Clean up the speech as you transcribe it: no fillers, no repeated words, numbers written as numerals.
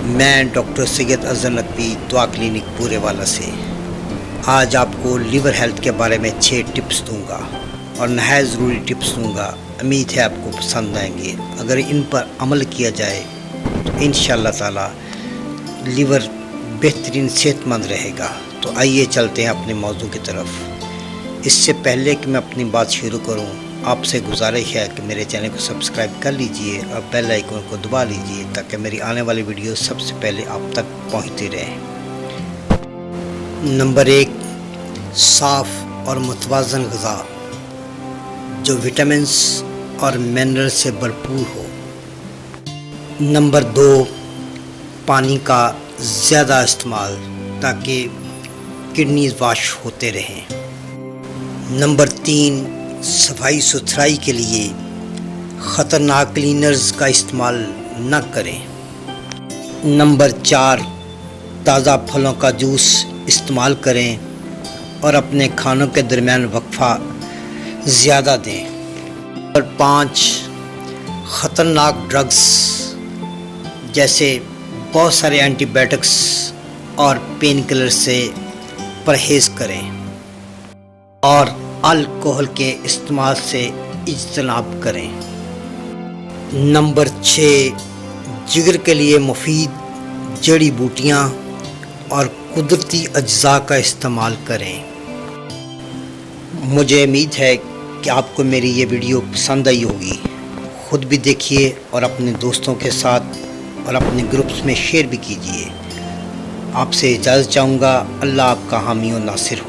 میں ڈاکٹر سید اظہر نقوی دعا کلینک پورے والا سے آج آپ کو لیور ہیلتھ کے بارے میں 6 ٹپس دوں گا اور نہایت ضروری ٹپس دوں گا۔ امید ہے آپ کو پسند آئیں گے۔ اگر ان پر عمل کیا جائے تو انشاءاللہ تعالی لیور بہترین صحت مند رہے گا۔ تو آئیے چلتے ہیں اپنے موضوع کی طرف۔ اس سے پہلے کہ میں اپنی بات شروع کروں، آپ سے گزارش ہے کہ میرے چینل کو سبسکرائب کر لیجئے اور بیل آئیکن کو دبا لیجئے تاکہ میری آنے والی ویڈیو سب سے پہلے آپ تک پہنچتی رہے۔ نمبر 1، صاف اور متوازن غذا جو وٹامنس اور منرل سے بھرپور ہو۔ نمبر 2، پانی کا زیادہ استعمال تاکہ کڈنیز واش ہوتے رہیں۔ نمبر 3، صفائی ستھرائی کے لیے خطرناک کلینرز کا استعمال نہ کریں۔ نمبر 4، تازہ پھلوں کا جوس استعمال کریں اور اپنے کھانوں کے درمیان وقفہ زیادہ دیں۔ نمبر 5، خطرناک ڈرگز جیسے بہت سارے اینٹی بائیوٹکس اور پین کلر سے پرہیز کریں اور الکحل کے استعمال سے اجتناب کریں۔ نمبر 6، جگر کے لیے مفید جڑی بوٹیاں اور قدرتی اجزاء کا استعمال کریں۔ مجھے امید ہے کہ آپ کو میری یہ ویڈیو پسند آئی ہوگی۔ خود بھی دیکھیے اور اپنے دوستوں کے ساتھ اور اپنے گروپس میں شیئر بھی کیجیے۔ آپ سے اجازت چاہوں گا۔ اللہ آپ کا حامی و ناصر ہو۔